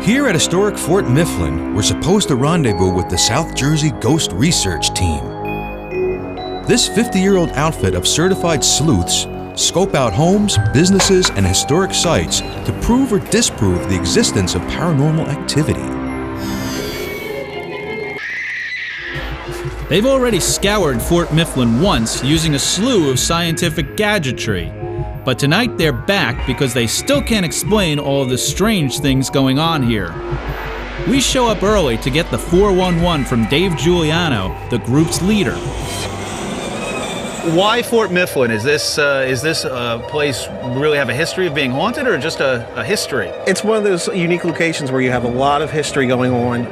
Here at historic Fort Mifflin, we're supposed to rendezvous with the South Jersey Ghost Research Team. This 50-year-old outfit of certified sleuths scope out homes, businesses, and historic sites to prove or disprove the existence of paranormal activity. They've already scoured Fort Mifflin once using a slew of scientific gadgetry. But tonight they're back because they still can't explain all of the strange things going on here. We show up early to get the 411 from Dave Giuliano, the group's leader. Why Fort Mifflin? Is this a place really have a history of being haunted, or just a history? It's one of those unique locations where you have a lot of history going on,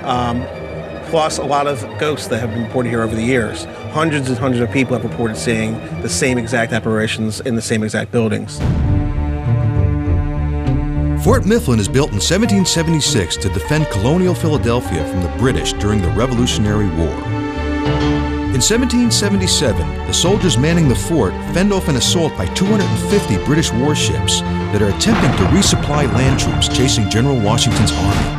plus a lot of ghosts that have been reported here over the years. Hundreds and hundreds of people have reported seeing the same exact apparitions in the same exact buildings. Fort Mifflin is built in 1776 to defend colonial Philadelphia from the British during the Revolutionary War. In 1777, the soldiers manning the fort fend off an assault by 250 British warships that are attempting to resupply land troops chasing General Washington's army.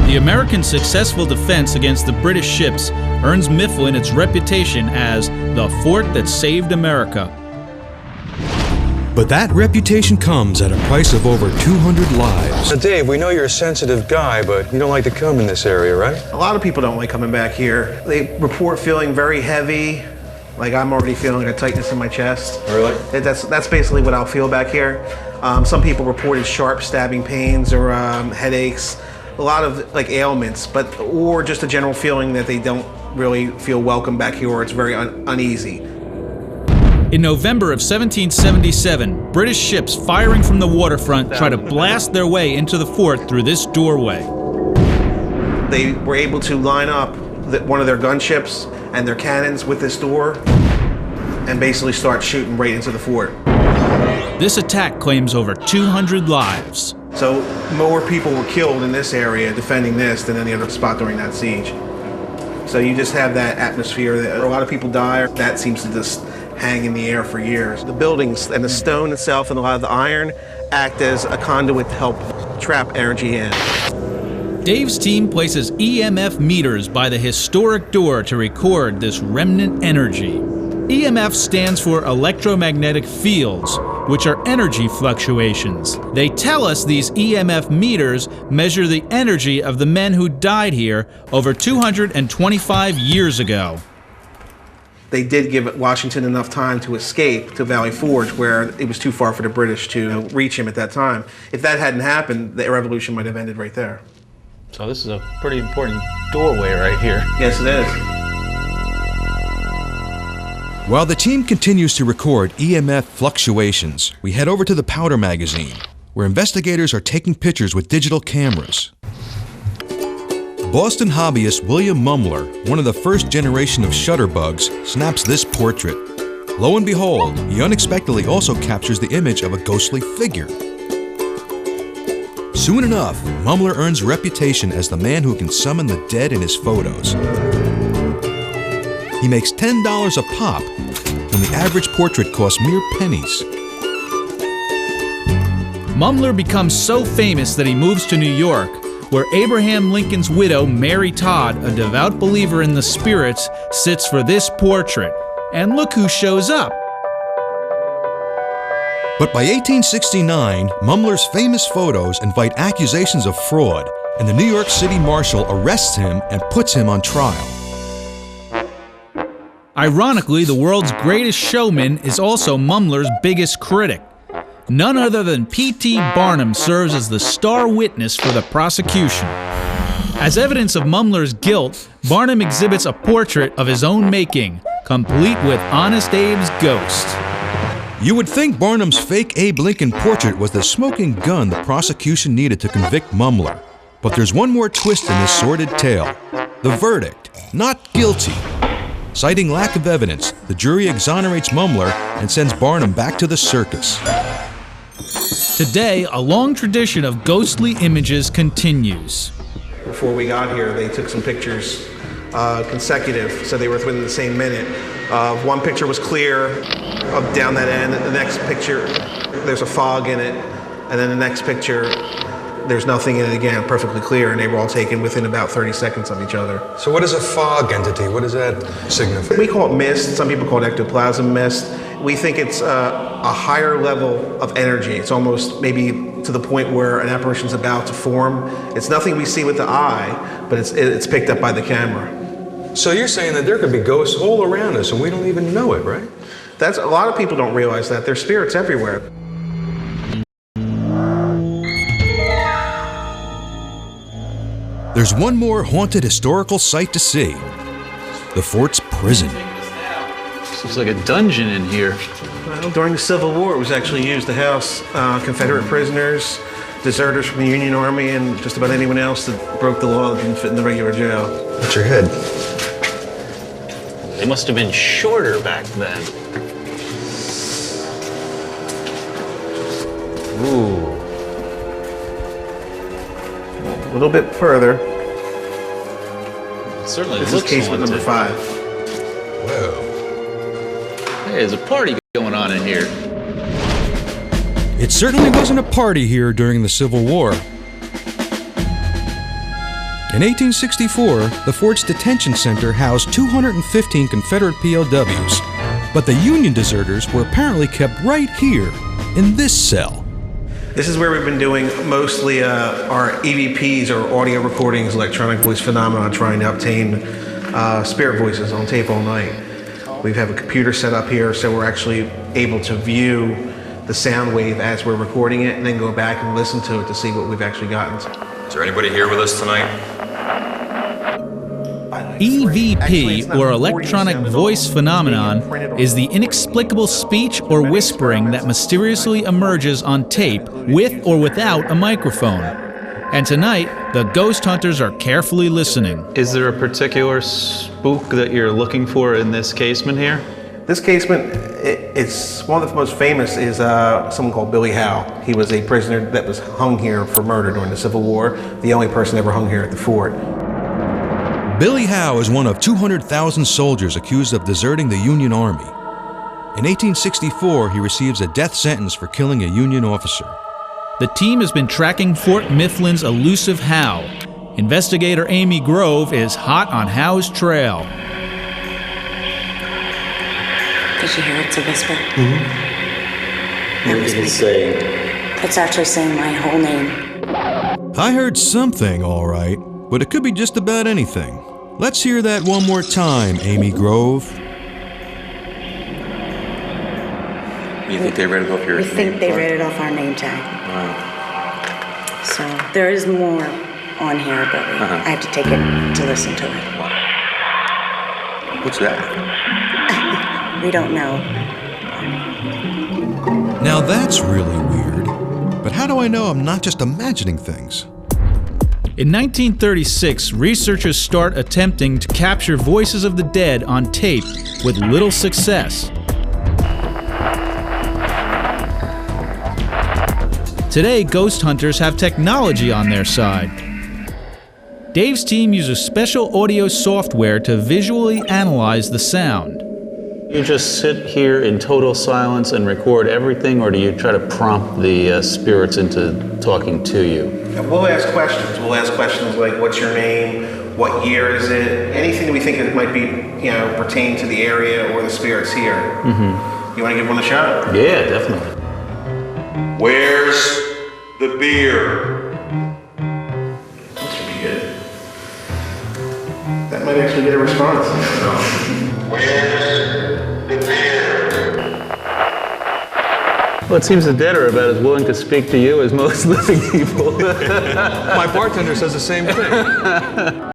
The American successful defense against the British ships earns Mifflin its reputation as the fort that saved America. But that reputation comes at a price of over 200 lives. Dave, we know you're a sensitive guy, but you don't like to come in this area, right? A lot of people don't like coming back here. They report feeling very heavy, like I'm already feeling a tightness in my chest. Really? That's basically what I'll feel back here. Some people reported sharp stabbing pains or headaches, a lot of like ailments, or just a general feeling that they don't really feel welcome back here, or it's very uneasy. In November of 1777, British ships firing from the waterfront try to blast their way into the fort through this doorway. They were able to line up one of their gunships and their cannons with this door and basically start shooting right into the fort. This attack claims over 200 lives. So more people were killed in this area defending this than any other spot during that siege. So you just have that atmosphere that a lot of people die. That seems to just hang in the air for years. The buildings and the stone itself and a lot of the iron act as a conduit to help trap energy in. Dave's team places EMF meters by the historic door to record this remnant energy. EMF stands for electromagnetic fields, which are energy fluctuations. They tell us these EMF meters measure the energy of the men who died here over 225 years ago. They did give Washington enough time to escape to Valley Forge, where it was too far for the British to reach him at that time. If that hadn't happened, the revolution might have ended right there. So this is a pretty important doorway right here. Yes, it is. While the team continues to record EMF fluctuations, we head over to the Powder magazine, where investigators are taking pictures with digital cameras. Boston hobbyist William Mumler, one of the first generation of shutterbugs, snaps this portrait. Lo and behold, he unexpectedly also captures the image of a ghostly figure. Soon enough, Mumler earns a reputation as the man who can summon the dead in his photos. He makes $10 a pop, when the average portrait costs mere pennies. Mumler becomes so famous that he moves to New York, where Abraham Lincoln's widow, Mary Todd, a devout believer in the spirits, sits for this portrait. And look who shows up. But by 1869, Mumler's famous photos invite accusations of fraud, and the New York City Marshal arrests him and puts him on trial. Ironically, the world's greatest showman is also Mumler's biggest critic. None other than P.T. Barnum serves as the star witness for the prosecution. As evidence of Mumler's guilt, Barnum exhibits a portrait of his own making, complete with Honest Abe's ghost. You would think Barnum's fake Abe Lincoln portrait was the smoking gun the prosecution needed to convict Mumler. But there's one more twist in this sordid tale. The verdict, not guilty. Citing lack of evidence, the jury exonerates Mumler and sends Barnum back to the circus. Today, a long tradition of ghostly images continues. Before we got here, they took some pictures consecutive, so they were within the same minute. One picture was clear up down that end. The next picture, there's a fog in it, and then the next picture, there's nothing in it, again, perfectly clear, and they were all taken within about 30 seconds of each other. So what is a fog entity? What does that signify? We call it mist. Some people call it ectoplasm mist. We think it's a higher level of energy. It's almost maybe to the point where an apparition's about to form. It's nothing we see with the eye, but it's picked up by the camera. So you're saying that there could be ghosts all around us and we don't even know it, right? That's a lot of people don't realize that. There's spirits everywhere. There's one more haunted historical site to see: the fort's prison. This looks like a dungeon in here. Well, during the Civil War, it was actually used to house Confederate prisoners, deserters from the Union Army, and just about anyone else that broke the law that didn't fit in the regular jail. What's your head? They must have been shorter back then. Ooh. A little bit further. It certainly This is looks casement haunted. number 5. Whoa. Hey, there's a party going on in here. It certainly wasn't a party here during the Civil War. In 1864, the fort's detention center housed 215 Confederate POWs, but the Union deserters were apparently kept right here, in this cell. This is where we've been doing mostly our EVPs, or audio recordings, electronic voice phenomena, trying to obtain spirit voices on tape all night. We have a computer set up here, so we're actually able to view the sound wave as we're recording it, and then go back and listen to it to see what we've actually gotten. Is there anybody here with us tonight? EVP, or electronic voice phenomenon, is the inexplicable speech or whispering that mysteriously emerges on tape with or without a microphone. And tonight, the ghost hunters are carefully listening. Is there a particular spook that you're looking for in this casement here? This casement, it's one of the most famous is someone called Billy Howe. He was a prisoner that was hung here for murder during the Civil War, the only person ever hung here at the fort. Billy Howe is one of 200,000 soldiers accused of deserting the Union Army. In 1864, he receives a death sentence for killing a Union officer. The team has been tracking Fort Mifflin's elusive Howe. Investigator Amy Grove is hot on Howe's trail. Did you hear it's a whisper? What does it say? It's actually saying my whole name. I heard something, all right, but it could be just about anything. Let's hear that one more time, Amy Grove. You think they read it off your We think they read it off our name tag. Wow. So there is more on here, but I have to take it to listen to it. What's that? We don't know. Now that's really weird, but how do I know I'm not just imagining things? In 1936, researchers start attempting to capture voices of the dead on tape with little success. Today, ghost hunters have technology on their side. Dave's team uses special audio software to visually analyze the sound. You just sit here in total silence and record everything, or do you try to prompt the spirits into talking to you? We'll ask questions. We'll ask questions like, what's your name? What year is it? Anything that we think that might be, pertain to the area or the spirits here. Mm-hmm. You want to give one a shot? Yeah, definitely. Where's the beer? That should be good. That might actually get a response. Where's the beer? Well, it seems the dead are about as willing to speak to you as most living people. My bartender says the same thing.